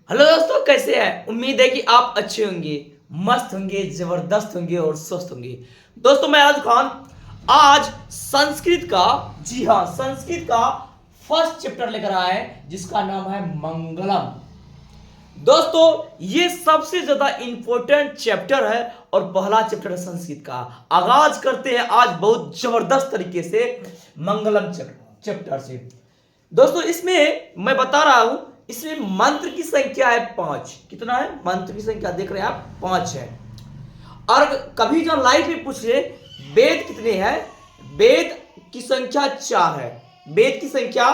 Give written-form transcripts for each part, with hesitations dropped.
Hello दोस्तों, कैसे हैं? उम्मीद है कि आप अच्छे होंगे, मस्त होंगे, जबरदस्त होंगे और स्वस्थ होंगे। दोस्तों, मैं आज़ खान आज संस्कृत का, जी हाँ, संस्कृत का फर्स्ट चैप्टर लेकर आए हैं जिसका नाम है मंगलम। दोस्तों, ये सबसे ज्यादा इंपॉर्टेंट चैप्टर है और पहला चैप्टर है संस्कृत का। आगाज करते हैं आज बहुत जबरदस्त तरीके से मंगलम चैप्टर से। दोस्तों, इसमें मैं बता रहा हूं, इसमें मंत्र की संख्या है 5। कितना है? मंत्र की संख्या देख रहे हैं आप, 5 है। और कभी जो लाइव में पूछ रहे वेद कितने हैं, वेद की संख्या 4 है। वेद की संख्या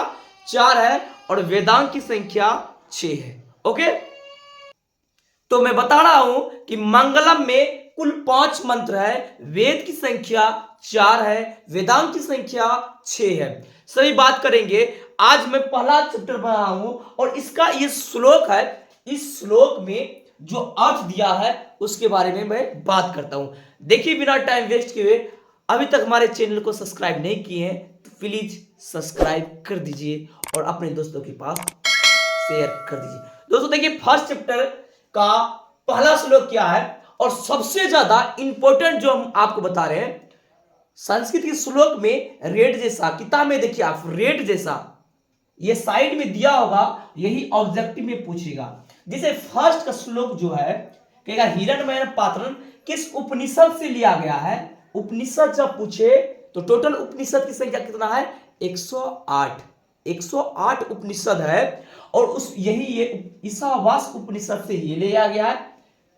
4 है और वेदांग की संख्या 6 है। ओके, तो मैं बता रहा हूं कि मंगलम में कुल 5 मंत्र है, वेद की संख्या 4 है, वेदांत की संख्या 6 है। सभी बात करेंगे। आज मैं पहला चैप्टर पढ़ा रहा हूं और इसका ये श्लोक है। इस श्लोक में जो अर्थ दिया है उसके बारे में मैं बात करता हूं। देखिए, बिना टाइम वेस्ट किए, अभी तक हमारे चैनल को सब्सक्राइब नहीं किए हैं तो प्लीज सब्सक्राइब कर दीजिए और अपने दोस्तों के पास शेयर कर दीजिए। दोस्तों देखिए, फर्स्ट चैप्टर का पहला श्लोक क्या है और सबसे ज्यादा इंपॉर्टेंट जो हम आपको बता रहे हैं, संस्कृत के श्लोक में रेड जैसा, किताब में देखिए आप, रेड जैसा ये साइड में दिया होगा, यही ऑब्जेक्टिव में पूछेगा। जैसे फर्स्ट का श्लोक जो है कहेगा हिरण्मय पात्रन किस उपनिषद से लिया गया है। उपनिषद जब पूछे तो टोटल उपनिषद की संख्या कितना है? 108। 108 उपनिषद है और उस यही ये ईशावास उपनिषद से ये लिया गया है,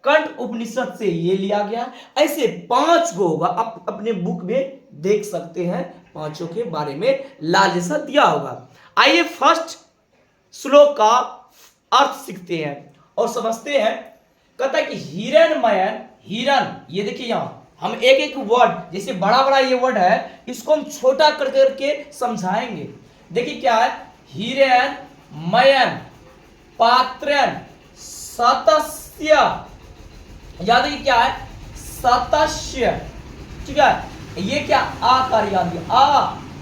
कंठ उपनिषद से ये लिया गया। ऐसे 5 गो होगा, आप अपने बुक में देख सकते हैं, पांचों के बारे में लाल जैसा दिया होगा। आइए फर्स्ट श्लोक का अर्थ सीखते हैं और समझते हैं। कहता है कि हिरणमयन, हिरण, ये देखिए यहां हम एक एक वर्ड, जैसे बड़ा बड़ा ये वर्ड है इसको हम छोटा कर करके समझाएंगे। देखिए क्या है, हिरण मयन पात्रन सतस्य, याद है क्या है? सतस्य, ठीक है। ये क्या आकार याद है, आ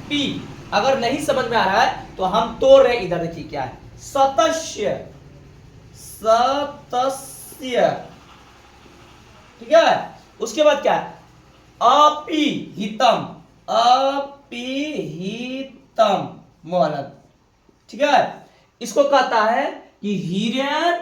पी। अगर नहीं समझ में आ रहा है तो हम तोड़ रहे, इधर देखिए क्या है, सतस्य, सतस्य, ठीक है। उसके बाद क्या है, अपिहितम, अपिहितम मोहलत, ठीक है। इसको कहता है कि हिरण,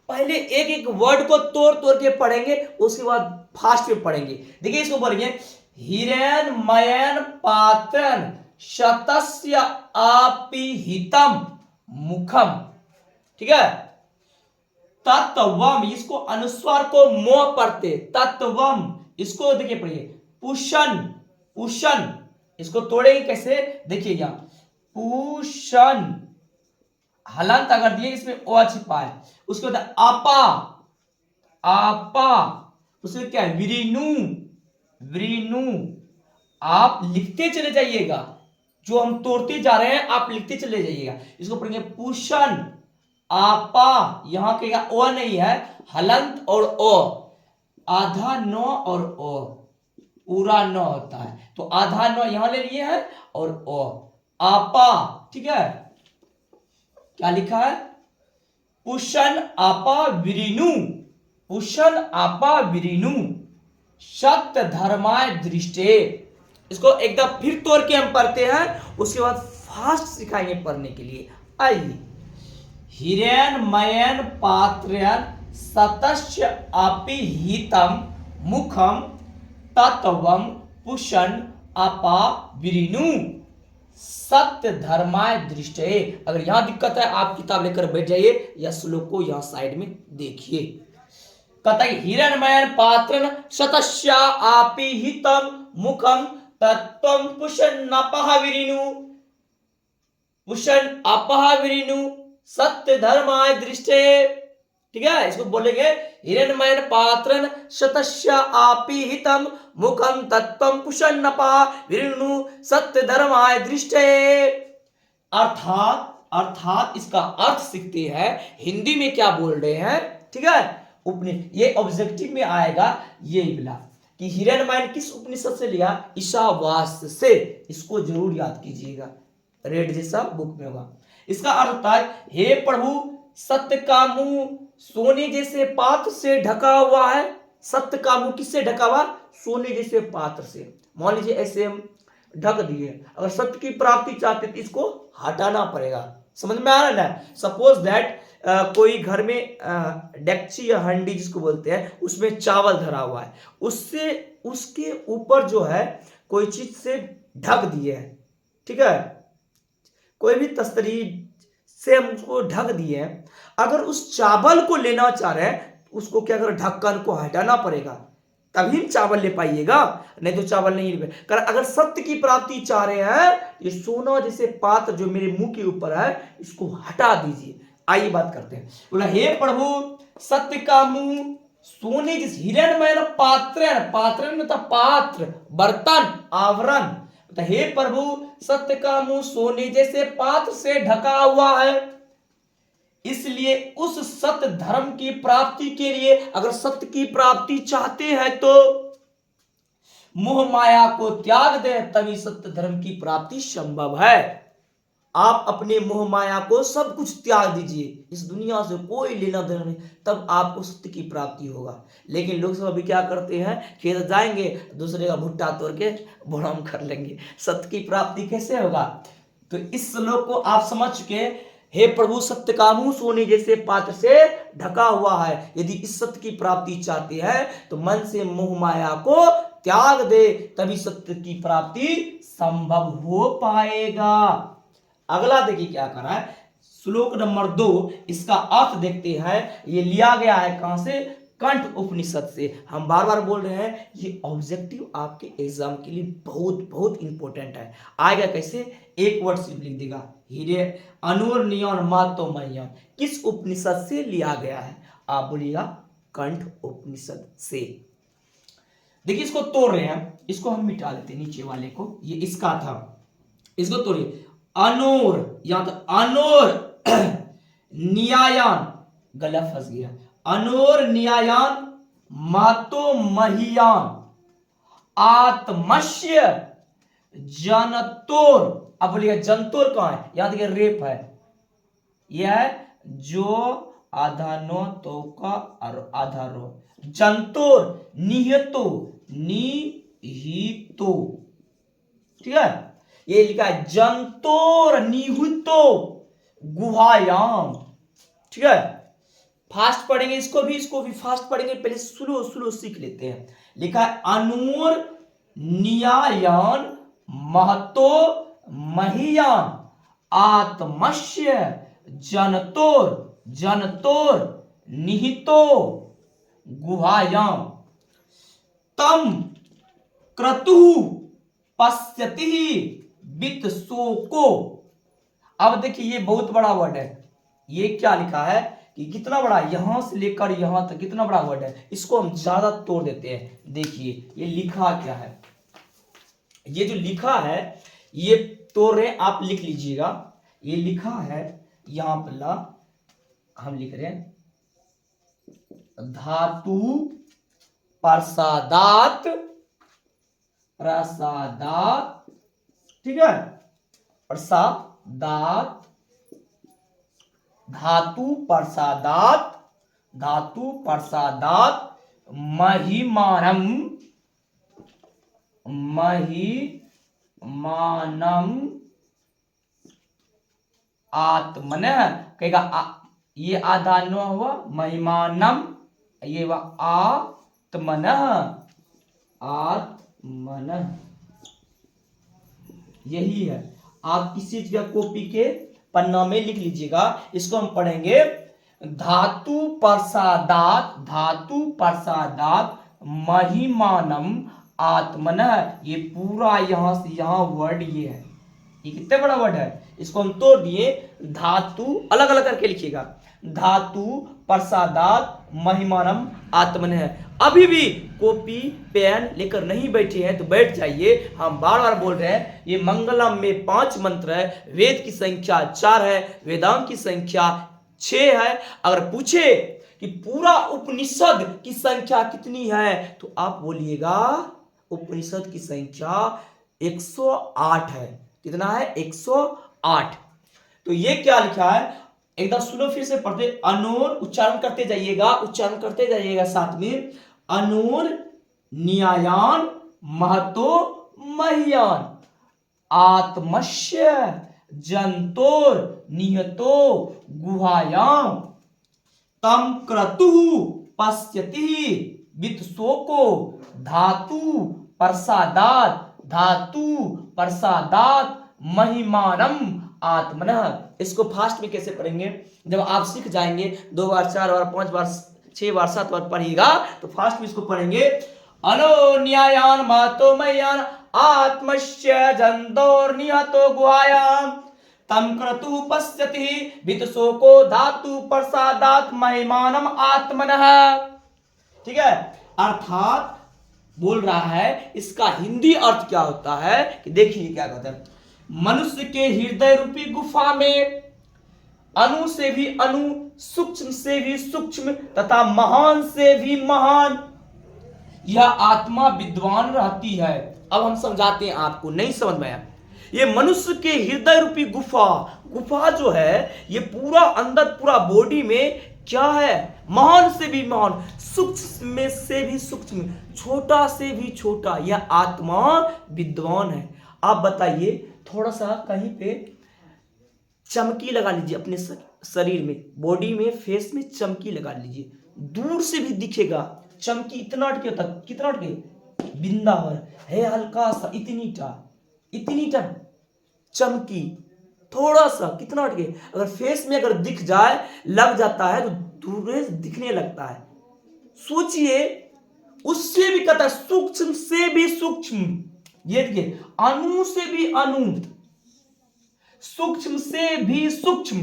पहले एक एक वर्ड को तोड़ तोड़ के पढ़ेंगे, उसके बाद फास्ट में पढ़ेंगे। देखिए इसको बोलेंगे हिरण मयन पात्रन शतस्य अपिहितम मुखम, ठीक है। तत्वम, इसको अनुस्वार को मोह पढ़ते, तत्वम। इसको देखिए पढ़िए, पुशन, पुशन, इसको तोड़ेंगे कैसे? देखिए यहां पुशन, हलंत अगर दिए इसमें ओ छिपा है। उसके बाद आपा, आपा, उसमें क्या है, विरीनु, विरीनु। आप लिखते चले जाइएगा, जो हम तोड़ते जा रहे हैं आप लिखते चले जाइएगा। इसको पढ़ेंगे पुशन, आपा, यहां कहेगा ओ नहीं है, हलंत और ओ, आधा न और ओ, पूरा न होता है, तो आधा न यहां ले लिए है और ओ, आपा, ठीक है। क्या लिखा है? पुशन आपा विरीनु, पुशन आपा विरीनु सत्य धर्माय दृष्टे। इसको एकदम फिर तोड़ के हम पढ़ते हैं, उसके बाद फास्ट सिखाएंगे पढ़ने के लिए। आइए, हिरण मयन पात्रयन सतस्य अपिहितम मुखम तत्वम पुशन अपा विरीनु सत्य धर्माय दृष्टये। अगर यहां दिक्कत है आप किताब लेकर बैठ जाइए या श्लोक को यहां साइड में देखिए। कहता है हिरणमयन पात्रन शतस्या आपिहितम मुखम तत्वम पुशन अपह विरीनु, पुशन अपह विरीनु सत्य धर्माय दृष्टये, ठीक है। इसको बोलेंगे हिरणमयन पात्रन शतस्या आपिहितम मुखम तत्वम पुषन्नपा विरीनु सत्य धर्माय दृष्टये। अर्थात, अर्थात इसका अर्थ सीखते हैं, हिंदी में क्या बोल रहे हैं, ठीक है। ये ऑब्जेक्टिव में आएगा, ये बोला कि हिरणमयन किस उपनिषद से लिया? ईशावास से। इसको जरूर याद कीजिएगा, रेड जैसा बुक में होगा। इसका अर्थ होता है हे प्रभु सत्य का मुंह सोने जैसे पात्र से ढका हुआ है। सत्य का मुंह किससे ढका हुआ? सोने जैसे पात्र से। मान लीजिए ऐसे हम ढक दिए, अगर सत्य की प्राप्ति चाहते तो इसको हटाना पड़ेगा। समझ में आ रहा है ना? सपोज दैट कोई घर में डेक्ची या हंडी जिसको बोलते हैं, उसमें चावल धरा हुआ है, उससे उसके ऊपर जो है कोई चीज से ढक दिए है, ठीक है, कोई भी तस्तरी से हम उसको ढक दिए हैं। अगर उस चावल को लेना चाह रहे हैं, उसको क्या करें, ढक्कन को हटाना पड़ेगा, तभी चावल ले पाइएगा, नहीं तो चावल नहीं ले पाए। अगर सत्य की प्राप्ति चाह रहे हैं, ये सोना जैसे पात्र जो मेरे मुंह के ऊपर है, इसको हटा दीजिए। आइए बात करते हैं। बोला, हे प्रभु, सत्य का मुंह सोने जिस हिरणमय पात्र, पात्र मतलब पात्र, बर्तन, आवरण। तो हे प्रभु, सत्य का मुंह सोने जैसे पात्र से ढका हुआ है, इसलिए उस सत्य धर्म की प्राप्ति के लिए, अगर सत्य की प्राप्ति चाहते हैं तो मोह माया को त्याग दें, तभी सत्य धर्म की प्राप्ति संभव है। आप अपने मोह माया को सब कुछ त्याग दीजिए, इस दुनिया से कोई लेना देना नहीं, तब आपको सत्य की प्राप्ति होगा। लेकिन लोग सब अभी क्या करते हैं, खेत जाएंगे, दूसरे का भुट्टा तोड़ के भोरम कर लेंगे। सत्य की प्राप्ति कैसे होगा? तो इस श्लोक को आप समझ चुके। हे प्रभु, सत्य का मुंह सोने जैसे पात्र से ढका हुआ है, यदि इस सत्य की प्राप्ति चाहते हैं तो मन से मोह माया को त्याग दे, तभी सत्य की प्राप्ति संभव हो पाएगा। अगला देखिए क्या कर रहा है, श्लोक नंबर 2, इसका अर्थ देखते हैं। ये लिया गया है कहां से? कंठ उपनिषद से। हम बार बार बोल रहे हैं, ये ऑब्जेक्टिव आपके एग्जाम के लिए बहुत बहुत इंपॉर्टेंट है। आएगा कैसे? एक वर्ड सिर्फ लिख देगा, हीरे अनुर नियन मातो मय्यम। किस उपनिषद से लिया गया है? आप बोलिएगा कंठ उपनिषद से। देखिए इसको तोड़ रहे हैं, इसको हम मिटा देते नीचे वाले को, ये इसका था, इसको तोड़िए। अनोर, यहां तो अनोर न्यायान, गला फंस गया। अनोर न्यायान मातो महियान आत्मस्य जनतोर। अब बोलिए जनतोर कहां है? यहां देखिए रेप है, यह है जो आधानो तो का और आधारो। जनतोर निहतो, निहितो, ठीक है, ये लिखा है जंतोर निहुतो गुहायाम, ठीक है। फास्ट पढ़ेंगे इसको भी फास्ट पढ़ेंगे, पहले स्लो स्लो सीख लेते हैं। लिखा है अनुर नियायान महतो महियान आत्मस्य जनतोर, जनतोर निहितो गुहायाम तम क्रतु पश्यति वित्त शोको। अब देखिए ये बहुत बड़ा वर्ड है, ये क्या लिखा है कि कितना बड़ा, यहां से लेकर यहां तक कितना बड़ा वर्ड है, इसको हम ज्यादा तोड़ देते हैं। देखिए ये लिखा क्या है, ये जो लिखा है ये तोड़ रहे, आप लिख लीजिएगा। ये लिखा है यहां पर हम लिख रहे हैं धातु प्रसादात, प्रसादात, ठीक है, प्रसादात, धातु प्रसादात, धातु प्रसादात महिमानम, महिमानम आत्मनः, कहेगा ये आधान हुआ महिमानम, ये हुआ आत्मनः, आत्मनः, यही है। आप किसी चीज का कॉपी के पन्ना में लिख लीजिएगा। इसको हम पढ़ेंगे धातु प्रसादात, धातु प्रसादात महिमानम आत्मनः। ये पूरा यहां से यहां वर्ड ये है, ये कितने बड़ा वर्ड है, इसको हम तोड़ दिए। धातु अलग अलग करके लिखिएगा, धातु प्रसादात महिमानम आत्मनः। अभी भी कॉपी पेन लेकर नहीं बैठे हैं तो बैठ जाइए। हम बार बार बोल रहे हैं, ये मंगलम में 5 मंत्र है, वेद की संख्या 4 है, वेदांत की संख्या 6 है। अगर पूछे कि पूरा उपनिषद की संख्या कितनी है तो आप बोलिएगा उपनिषद की संख्या 108 है। कितना है? 108। तो ये क्या लिखा है, एकदम स्लो फिर से पढ़ते, अनोर उच्चारण करते जाइएगा साथ में, अनोर न्यायान महतो मह्यान आत्मस्य जंतोर निहतो गुहायाम तम क्रतुः पश्यति वित्सोको धातु प्रसादात महिमानम आत्मनः। इसको फास्ट में कैसे पढ़ेंगे, जब आप सीख जाएंगे 2 बार 4 बार 5 बार 6 बार 7 बार पढ़िएगा तो फास्ट में इसको पढ़ेंगे, अनो न्यायान महतो मह्यान आत्मस्य जंतोर निहतो गुहायाम तम क्रतु पश्यति वित्सोको धातु प्रसादात महिमानम आत्मनः। ठीक है, अर्थात बोल रहा है इसका हिंदी अर्थ क्या होता है कि देखिए क्या कहते हैं, मनुष्य के हृदय रूपी गुफा में अणु से भी अणु, सूक्ष्म से भी सूक्ष्म तथा महान से भी महान यह आत्मा विद्वान रहती है। अब हम समझाते हैं आपको, नहीं समझ में आया, ये मनुष्य के हृदय रूपी गुफा जो है ये पूरा अंदर पूरा बॉडी में क्या है, महान से भी महान, सूक्ष्म में से भी सूक्ष्म, छोटा से भी छोटा, यह आत्मा विद्वान है। आप बताइए, थोड़ा सा कहीं पे चमकी लगा लीजिए अपने शरीर में, बॉडी में, फेस में चमकी लगा लीजिए, दूर से भी दिखेगा चमकी, इतना अटके होता, कितना अटके, बिंदा है हल्का सा, इतनी टा चमकी, थोड़ा सा कितना अटके, अगर फेस में अगर दिख जाए, लग जाता है तो दूर से दिखने लगता है। सोचिए, उससे भी कहता है सूक्ष्म से भी सूक्ष्म, ये देखिए, अणु से भी अणु, सूक्ष्म से भी सूक्ष्म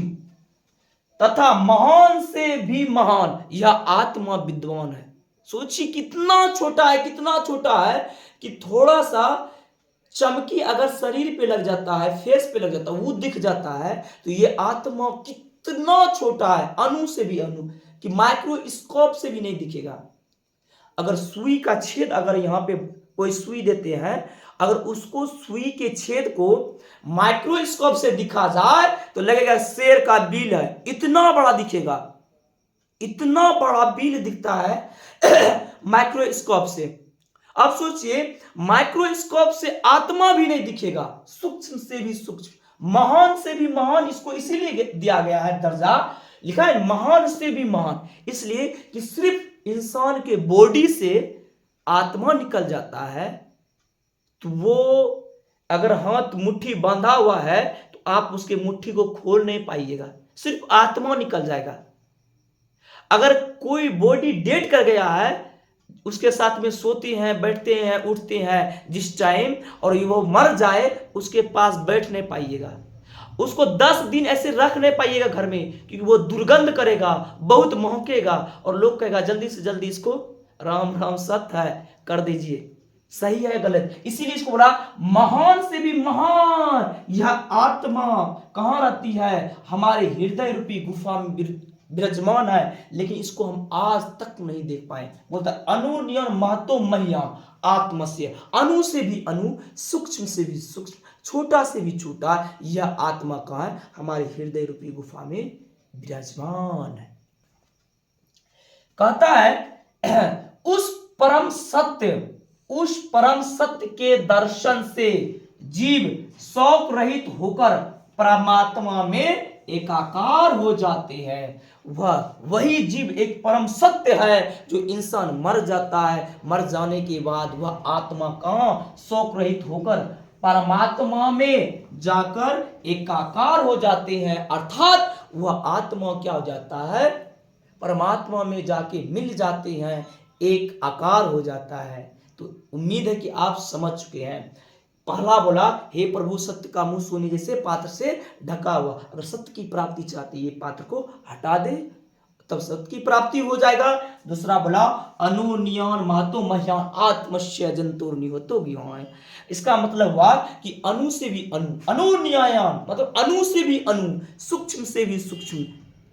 तथा महान से भी महान यह आत्मा विद्वान है। सोचिए कितना छोटा है कि थोड़ा सा चमकी अगर शरीर पे लग जाता है, फेस पे लग जाता है, वो दिख जाता है, तो ये आत्मा कितना छोटा है, अणु से भी अणु, कि माइक्रोस्कोप से भी नहीं दिखेगा। अगर सुई का छेद, अगर यहाँ पे कोई सुई देते हैं, अगर उसको सुई के छेद को माइक्रोस्कोप से दिखा जाए तो लगेगा शेर का बिल है, इतना बड़ा दिखेगा, इतना बड़ा बिल दिखता है माइक्रोस्कोप से। अब सोचिए, माइक्रोस्कोप से आत्मा भी नहीं दिखेगा, सूक्ष्म से भी सूक्ष्म, महान से भी महान, इसको इसीलिए दिया गया है दर्जा, लिखा है महान से भी महान, इसलिए कि सिर्फ इंसान के बॉडी से आत्मा निकल जाता है, तो वो अगर हाथ मुट्ठी बांधा हुआ है तो आप उसके मुट्ठी को खोल नहीं पाइएगा, सिर्फ आत्मा निकल जाएगा। अगर कोई बॉडी डेड कर गया है, उसके साथ में सोते हैं, बैठते हैं, उठते हैं जिस टाइम, और वो मर जाए उसके पास बैठ नहीं पाइएगा, उसको 10 दिन ऐसे रख नहीं पाइएगा घर में, क्योंकि वो दुर्गंध करेगा, बहुत महकेगा, और लोग कहेगा जल्दी से जल्दी इसको राम राम सत्य है कर दीजिए, सही है गलत। इसीलिए इसको बोला महान से भी महान यह आत्मा कहां रहती है, हमारे हृदय रूपी गुफा में विराजमान है, लेकिन इसको हम आज तक नहीं देख पाए। बोलता अनु नियन महतो मह्याम आत्मस्य, अणु से भी अणु, सूक्ष्म से भी सूक्ष्म, छोटा से भी छोटा, यह आत्मा कहां है, हमारे हृदय रूपी गुफा में विराजमान है। कहता है उस परम सत्य के दर्शन से जीव शौक रहित होकर परमात्मा में एकाकार हो जाते हैं। वही जीव एक परम सत्य है, जो इंसान मर जाता है, मर जाने के बाद वह आत्मा कहां शौक रहित होकर परमात्मा में जाकर एकाकार हो जाते हैं, अर्थात वह आत्मा क्या हो जाता है, परमात्मा में जाके मिल जाते हैं, एक आकार हो जाता है। तो उम्मीद है कि आप समझ चुके हैं। पहला बोला, हे प्रभु सत्य का मुंह सोने जैसे पात्र से ढका हुआ, अगर सत्य की प्राप्ति चाहती है पात्र को हटा दे तब सत्य की प्राप्ति हो जाएगा। दूसरा बोला अनु नियान महतो मह्यान आत्मस्य जंतुर निहतो ज्ञान, इसका मतलब हुआ कि अणु से भी अणु, अनु न्यायान मतलब अणु से भी अणु, सूक्ष्म से भी सूक्ष्म,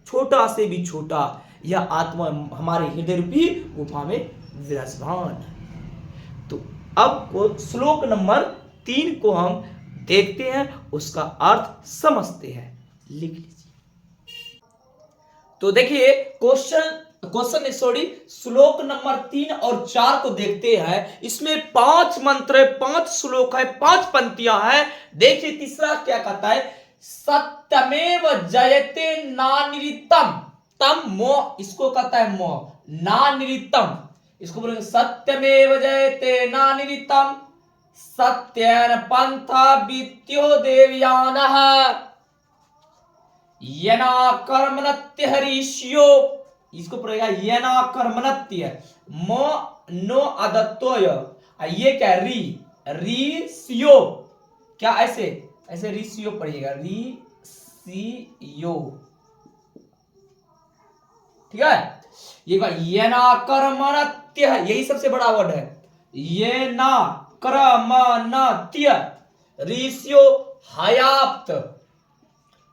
छोटा से भी छोटा, यह आत्मा हमारे हृदय रूपी गुफा में विराजमान है। तो अब को श्लोक नंबर 3 को हम देखते हैं, उसका अर्थ समझते हैं। लिख लीजिए। तो देखिए क्वेश्चन सॉरी श्लोक नंबर 3 और 4 को देखते हैं। इसमें 5 मंत्र है, 5 श्लोक है, 5 पंक्तियां हैं। देखिए तीसरा क्या कहता है, सत्यमेव जयते नानिरितम। तम मो, इसको कहता है मो, नानिरितम, इसको बोलेंगे सत्यमेव जयते नानिरितम सत्येन पंथा वित्यो देवयानः येना कर्मणत्य हरीष्यो, इसको पढ़ेगा येना कर्मणत्य मो नो अदत्तोय। ये क्या री री सियो, क्या ऐसे ऐसे री सियो पढ़िएगा, री सियो, ठीक है। ये येना कर्मणत्य, यही सबसे बड़ा वर्ड है, ये ना कर्मणत्य ऋषियो हयाप्त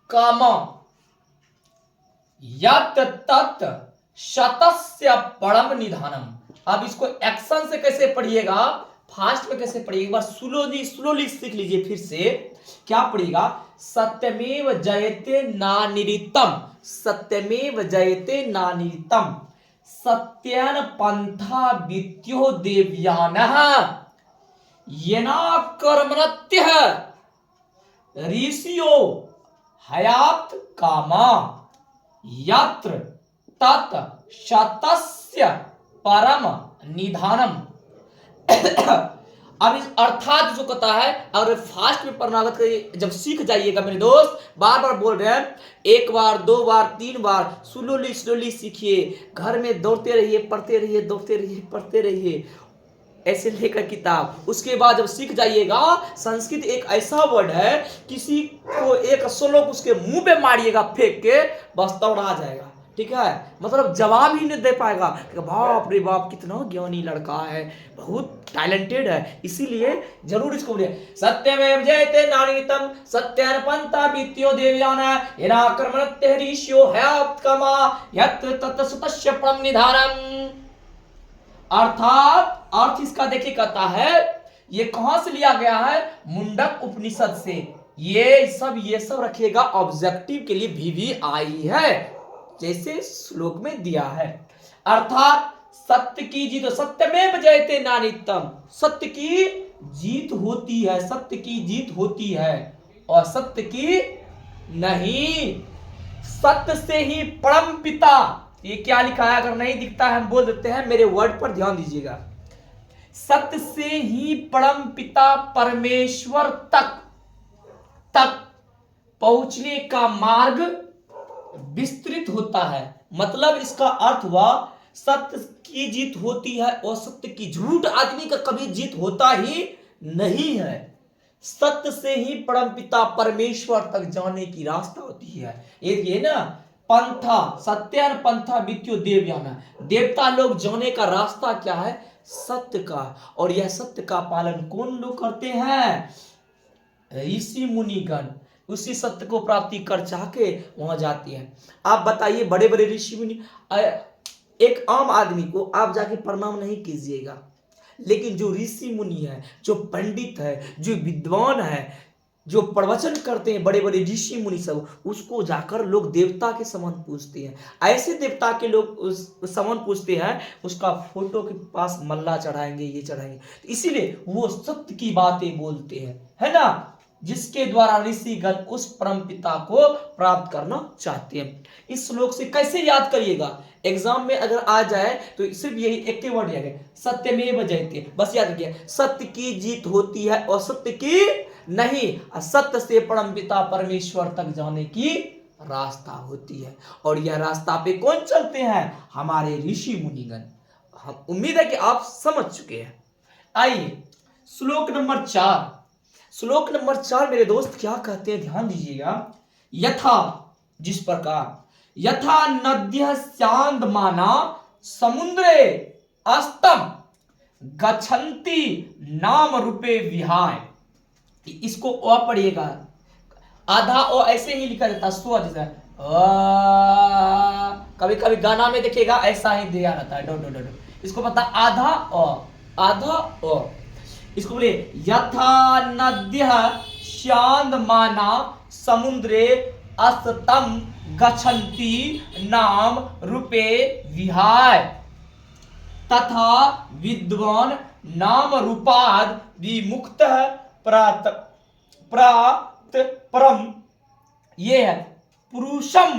काम यत तत् शतस्य परम निधानम। अब इसको एक्शन से कैसे पढ़िएगा, फास्ट में कैसे पढ़िएगा, एक बार स्लोली सीख लीजिए फिर से। क्या पढ़िएगा, सत्यमेव जयते नानिरितम, सत्यमेव जयते नानिरितम सत्येन पंथा वित्यो देवयानः येना कर्मणत्यः ऋषियो हयात कामा यत्र तत् शतस्य परम निधानम। अब इस अर्थात जो कहता है, और फास्ट में पढ़ना जब सीख जाइएगा मेरे दोस्त, बार बार बोल रहे हैं, 1 बार 2 बार 3 बार स्लोली सीखिए, घर में दौड़ते रहिए, पढ़ते रहिए, दौड़ते रहिए, पढ़ते रहिए, ऐसे लेकर किताब। उसके बाद जब सीख जाइएगा, संस्कृत एक ऐसा वर्ड है, किसी को एक श्लोक उसके मुंह पे मारिएगा फेंक के, बस दौड़ा जाएगा, ठीक है, मतलब जवाब ही नहीं दे पाएगा, बाप रे बाप कितना ज्ञानी लड़का है, बहुत टैलेंटेड है। इसीलिए जरूर इसको बोलिए, सत्यमेव जयते नानिरितम सत्येन पंथा वित्यो देवयानः येना कर्मणत्यः ऋषियो हयात कामा यत्र तत् शतस्य परम निधानम्। अर्थात अर्थ इसका देखिए कहता है, ये कहां से लिया गया है, मुंडक उपनिषद से। ये सब रखिएगा, ऑब्जेक्टिव के लिए भी आई है, जैसे श्लोक में दिया है। अर्थात सत्य की जीत, सत्यमेव जयते नानिरितम, सत्य की जीत होती है, सत्य की जीत होती है, और सत्य की नहीं, सत्य से ही परम पिता। ये क्या लिखा है, अगर नहीं दिखता है हम बोल देते हैं, मेरे वर्ड पर ध्यान दीजिएगा। सत्य से ही परम पिता परमेश्वर तक पहुंचने का मार्ग विस्तृत होता है। मतलब इसका अर्थ हुआ, सत्य की जीत होती है और सत्य की, झूठ आदमी का कभी जीत होता ही नहीं है। सत्य से ही परम पिता परमेश्वर तक जाने की रास्ता होती है। ये ना पंथा, सत्यन पंथा वित्यो देवयानः, देवता लोग जाने का रास्ता क्या है, सत्य का, और यह सत्य का पालन कौन लोग करते हैं, ऋषि मुनिगण, उसी सत्य को प्राप्ति कर चाह के वहां जाती है। आप बताइए, बड़े बड़े ऋषि मुनि, एक आम आदमी को आप जाके प्रणाम नहीं कीजिएगा, लेकिन जो ऋषि मुनि है, जो पंडित है, जो विद्वान है, जो प्रवचन करते हैं, बड़े बड़े ऋषि मुनि सब, उसको जाकर लोग देवता के समान पूजते हैं। ऐसे देवता के लोग उस समान पूजते हैं, उसका फोटो के पास मल्ला चढ़ाएंगे, ये चढ़ाएंगे, इसीलिए वो सत्य की बातें बोलते हैं, है ना, जिसके द्वारा ऋषिगण उस परम पिता को प्राप्त करना चाहते हैं। इस श्लोक से कैसे याद करिएगा, एग्जाम में अगर आ जाए तो सिर्फ यही एक ही वर्ड याद है, सत्यमेव जयते, बस याद रखिए, सत्य की जीत होती है और सत्य की नहीं, असत्य से परम पिता परमेश्वर तक जाने की रास्ता होती है। और यह रास्ता पे कौन चलते हैं, हमारे ऋषि मुनिगण। हम उम्मीद है कि आप समझ चुके हैं। आइए श्लोक नंबर 4, श्लोक नंबर 4 मेरे दोस्त क्या कहते हैं, ध्यान दीजिएगा। यथा, जिस प्रकार, यथा नद्यः स्यान्दमाना समुद्रे अस्तम गच्छन्ति नाम रूपे विहाय। इसको अ पढ़िएगा, आधा ओ ऐसे ही लिखा जाता है, स्व जैसा, कभी कभी गाना में देखिएगा ऐसा ही दिया रहता है, डो डो डो डो, इसको पता, आधा ओ, आधा ओ। इसको बोलिए, यथा नद्यः स्यान्दमाना समुद्रे अस्तम गच्छन्ति नाम रूपे विहाय तथा विद्वान नाम रूपाद विमुक्त प्रात प्रात परम। ये है पुरुषम,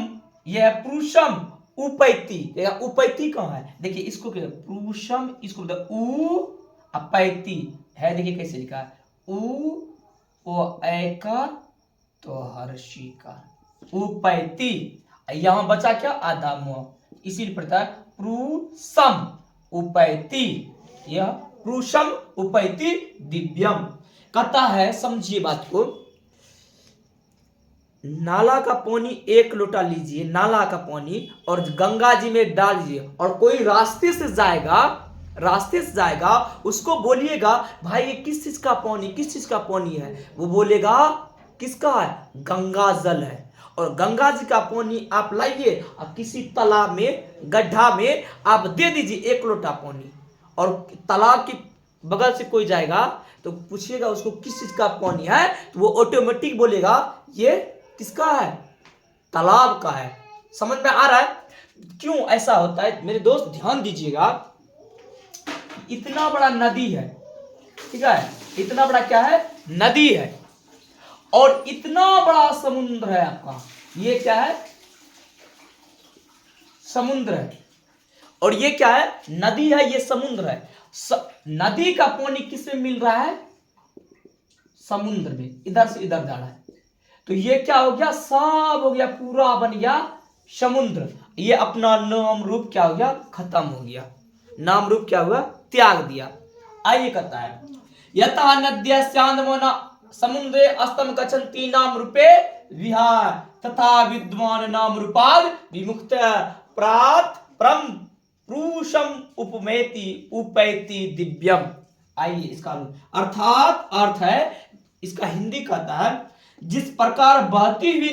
यह पुरुषम उपैति। उपैति कहाँ है? देखिए इसको क्या पुरुषम, इसको उ अपैति है। देखिए कैसे लिखा है, उ ओ ऐकार तो हर्षी का उपैति। यहां बचा क्या? आधा मुंह, इसीलिए पड़ता है पुरुषम उपैति। यह पुरुषम उपैति दिव्यम। कहता है, समझिए बात को, नाला का पानी 1 लोटा लीजिए, नाला का पानी, और गंगा जी में डाल दीजिए, और कोई रास्ते से जाएगा, उसको बोलिएगा भाई ये किस चीज का पानी, किस चीज का पानी है? वो बोलेगा किसका है? गंगा जल है। और गंगा जी का पानी आप लाइए और किसी तालाब में, गड्ढा में आप दे दीजिए 1 लोटा पानी, और तालाब के बगल से कोई जाएगा तो पूछिएगा उसको किस चीज का पानी है, तो वो ऑटोमेटिक बोलेगा ये किसका है? तालाब का है। समझ में आ रहा है क्यों ऐसा होता है? मेरे दोस्त ध्यान दीजिएगा, इतना बड़ा नदी है, ठीक है, इतना बड़ा क्या है? नदी है, और इतना बड़ा समुद्र है आपका, ये क्या है? समुद्र है। और ये क्या है? नदी है, ये समुद्र है। नदी का पानी किस में मिल रहा है? समुद्र में, इधर से इधर जा रहा है। तो ये क्या हो गया? सब हो गया, पूरा बन गया समुद्र। ये अपना नाम रूप क्या हो गया? खत्म हो गया। नाम रूप क्या हुआ? त्याग दिया। आइए कहता है, यथा नद्य स्यान्दमोना समुद्रे अस्तम गच्छन्ति नाम रूपे विहाय तथा विद्वान नाम रूपाद विमुक्त प्रात परम पुरुषम उपमेति उपैति दिव्यम। आइए इसका अर्थात अर्थ है, इसका हिंदी कहता है, जिस प्रकार बहती हुई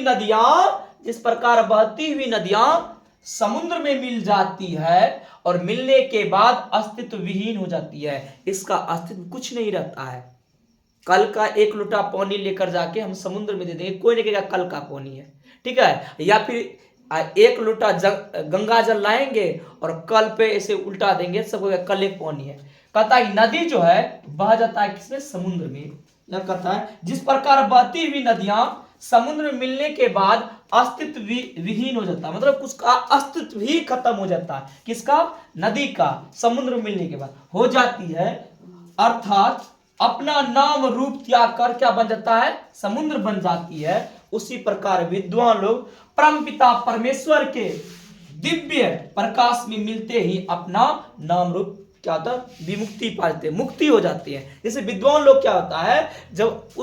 नदियां समुद्र में मिल जाती है और मिलने के बाद अस्तित्व विहीन हो जाती है, इसका अस्तित्व कुछ नहीं रहता है। कल का 1 लोटा पानी लेकर जाके हम समुद्र में दे देंगे, कोई नहीं कहेगा कल का पानी है, ठीक है। या फिर 1 लोटा गंगा जल लाएंगे और कल पे ऐसे उल्टा देंगे, सब कल एक पानी है। कहता है नदी जो है बह जाता है किसमें? समुद्र में। यह कहता है जिस प्रकार बहती हुई नदियां समुद्र में मिलने के बाद अस्तित्व विहीन हो जाता है, मतलब उसका अस्तित्व ही खत्म हो जाता है। किसका? नदी का। समुद्र में मिलने के बाद हो जाती है, अर्थात अपना नाम रूप त्याग कर क्या बन जाता है? समुद्र बन जाती है। उसी प्रकार विद्वान लोग परमपिता परमेश्वर के दिव्य प्रकाश में मिलते ही अपना नाम रूप क्या होता है? विमुक्ति पाते, मुक्ति हो जाती है। जैसे विद्वान लोग क्या होता है, जब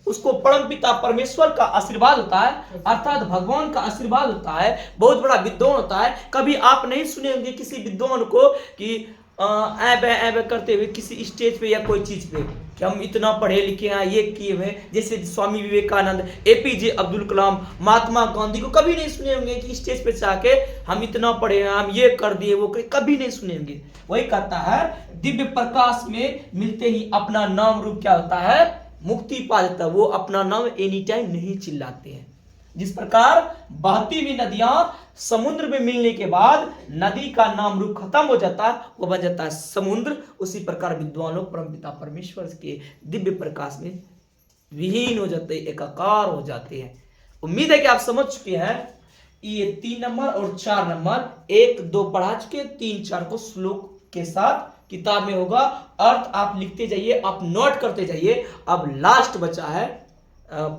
उसको परमपिता परमेश्वर का आशीर्वाद होता है, अर्थात भगवान का आशीर्वाद होता है, बहुत बड़ा विद्वान होता है। कभी आप नहीं सुने होंगे किसी विद्वान को कि ऐ करते हुए किसी स्टेज पे या कोई चीज पे कि हम इतना पढ़े लिखे हैं, ये किए हुए। जैसे स्वामी विवेकानंद, APJ अब्दुल कलाम, महात्मा गांधी को कभी नहीं सुने होंगे कि स्टेज पे जाके हम इतना पढ़े हैं, हम ये कर दिए, वो कभी नहीं सुने होंगे। वही कहता है दिव्य प्रकाश में मिलते ही अपना नाम रूप क्या होता है? मुक्ति पा जाता है। वो अपना नाम एनी टाइम नहीं चिल्लाते हैं। जिस प्रकार बहती हुई नदियां समुद्र में मिलने के बाद नदी का नाम रूप खत्म हो जाता है, वो बन जाता है समुद्र। उसी प्रकार विद्वान लोग परमपिता परमेश्वर के दिव्य प्रकाश में विहीन हो जाते हैं, एकाकार हो जाते हैं। उम्मीद है कि आप समझ चुके हैं। ये 3 नंबर और 4 नंबर 1, 2 पढ़ा चुके, 3, 4 को श्लोक के साथ किताब में होगा। अर्थ आप लिखते जाइए, आप नोट करते जाइए। अब लास्ट बचा है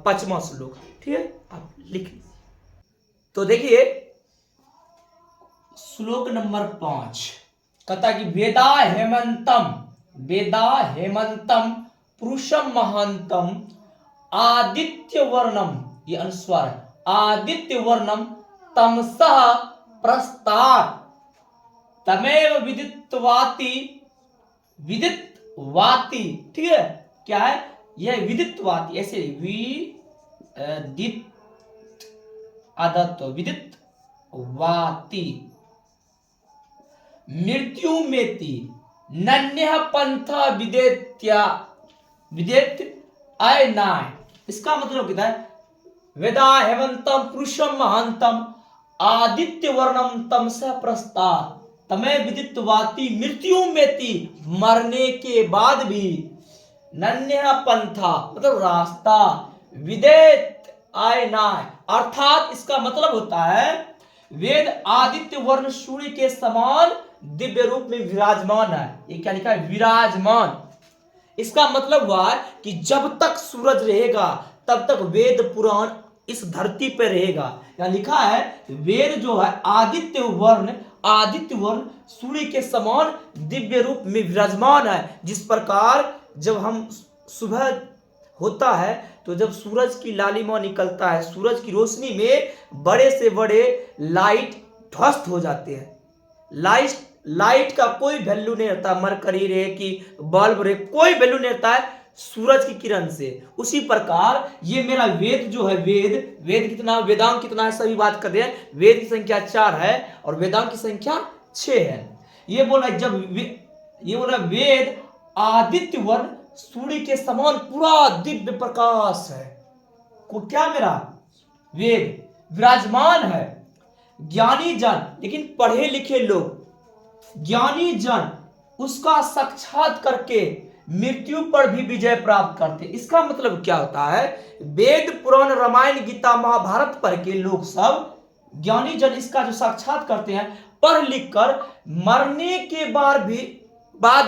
5वां श्लोक, ठीक है, आप लिख। तो देखिए श्लोक नंबर 5 कहता कि वेदा हेमंतम पुरुषम महांतम आदित्य वर्णम, ये अनुस्वार है, आदित्य वर्णम तमसः प्रस्तात् तमेव विदित्वाति, ठीक है। क्या है यह? विदित्वाति, ऐसे विदित्वाति मृत्यु मेति नन्यः पंथा विदेत अयनाय। इसका मतलब क्या है? वेदा हेमंतम पुरुषम महांतम आदित्य वर्णम तमसा प्रस्तार तमे विदित्वाति मृत्यु मेति, मरने के बाद भी नन्या पंथा मतलब रास्ता, विदेत आय नाय अर्थात इसका मतलब होता है वेद आदित्य वर्ण सूर्य के समान दिव्य रूप में विराजमान है। ये क्या लिखा है? विराजमान। इसका मतलब हुआ कि जब तक सूरज रहेगा तब तक वेद पुराण इस धरती पर रहेगा। यहाँ लिखा है वेद जो है आदित्य वर्ण सूर्य के समान दिव्य रूप में विराजमान है। जिस प्रकार जब हम सुबह होता है तो जब सूरज की लालिमा निकलता है, सूरज की रोशनी में बड़े से बड़े लाइट ध्वस्त हो जाते हैं। लाइट का कोई वैल्यू नहीं रहता, मरकरी रहे कि बल्ब रहे, कोई वैल्यू नहीं रहता है सूरज की किरण से। उसी प्रकार ये मेरा वेद जो है, वेद कितना, वेदांग कितना है, सभी बात कर रहे हैं। वेद की संख्या 4 है और वेदांग की संख्या 6 है। ये बोला वेद आदित्य वर्ण सूर्य के समान पूरा दिव्य प्रकाश है। को क्या मेरा वेद विराजमान है। ज्ञानी जन, लेकिन पढ़े लिखे लोग, ज्ञानी जन उसका साक्षात करके मृत्यु पर भी विजय प्राप्त करते। इसका मतलब क्या होता है? वेद पुराण रामायण गीता महाभारत पढ़ के लोग सब, ज्ञानी जन इसका जो साक्षात करते हैं, पढ़ लिख कर मरने के बाद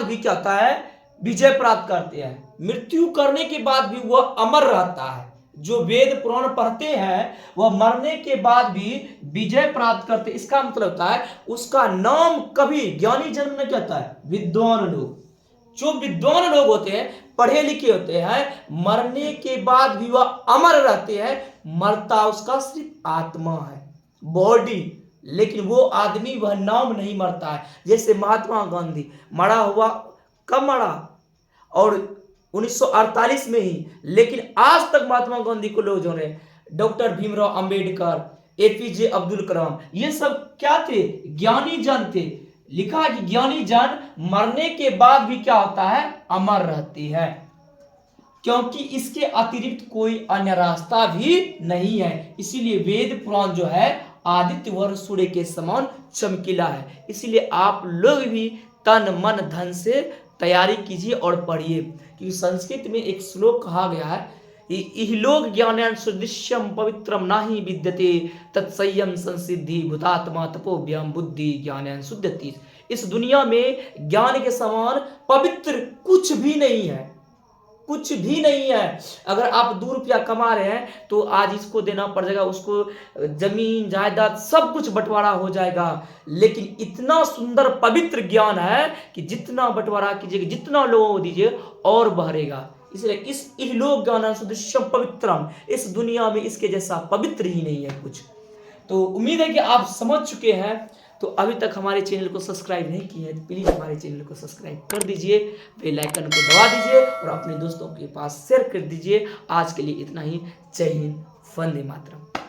भी क्या होता है? विजय प्राप्त करते हैं। मृत्यु करने के बाद भी वह अमर रहता है। जो वेद पुराण पढ़ते हैं वह मरने के बाद भी विजय प्राप्त करते। इसका मतलब होता है उसका नाम कभी ज्ञानी जन्म नहीं कहता है। विद्वान लोग, जो विद्वान लोग होते हैं, पढ़े लिखे होते हैं, मरने के बाद भी वह अमर रहते हैं। मरता उसका सिर्फ आत्मा है, बॉडी, लेकिन वो आदमी, वह नाम नहीं मरता है। जैसे महात्मा गांधी मरा हुआ, कब मरा? और 1948 में ही। लेकिन आज तक महात्मा गांधी को लोग जो है, डॉक्टर भीमराव अंबेडकर, एपीजे अब्दुल कलाम, ये सब क्या थे? ज्ञानी जन थे। लिखा कि ज्ञानी जन मरने के बाद भी क्या होता है? अमर रहती है, क्योंकि इसके अतिरिक्त कोई अन्य रास्ता भी नहीं है। इसीलिए वेद पुराण जो है आदित्य वर्ण सूर्य के समान चमकीला है। इसीलिए आप लोग भी तन मन धन से तैयारी कीजिए और पढ़िए, क्योंकि संस्कृत में एक श्लोक कहा गया है, इहलोक ज्ञान सुदृश्यम पवित्रम नाही विद्यते तत्संयम संसिद्धि भूतात्मा तपोव्यम बुद्धि ज्ञान शुद्धति। इस दुनिया में ज्ञान के समान पवित्र कुछ भी नहीं है, कुछ भी नहीं है। अगर आप 2 रुपया कमा रहे हैं तो आज इसको देना पड़ जाएगा, उसको जमीन जायदाद सब कुछ बंटवारा हो जाएगा। लेकिन इतना सुंदर पवित्र ज्ञान है कि जितना बंटवारा कीजिएगा, जितना लोगों को दीजिए और बढ़ेगा। इसलिए इस इहलोक ज्ञान सदृश्यम पवित्रम, इस दुनिया में इसके जैसा पवित्र ही नहीं है कुछ। तो उम्मीद है कि आप समझ चुके हैं। तो अभी तक हमारे चैनल को सब्सक्राइब नहीं किए हैं, प्लीज़ हमारे चैनल को सब्सक्राइब कर दीजिए, बेल आइकन को दबा दीजिए और अपने दोस्तों के पास शेयर कर दीजिए। आज के लिए इतना ही। जय हिंद, वंदे मातरम।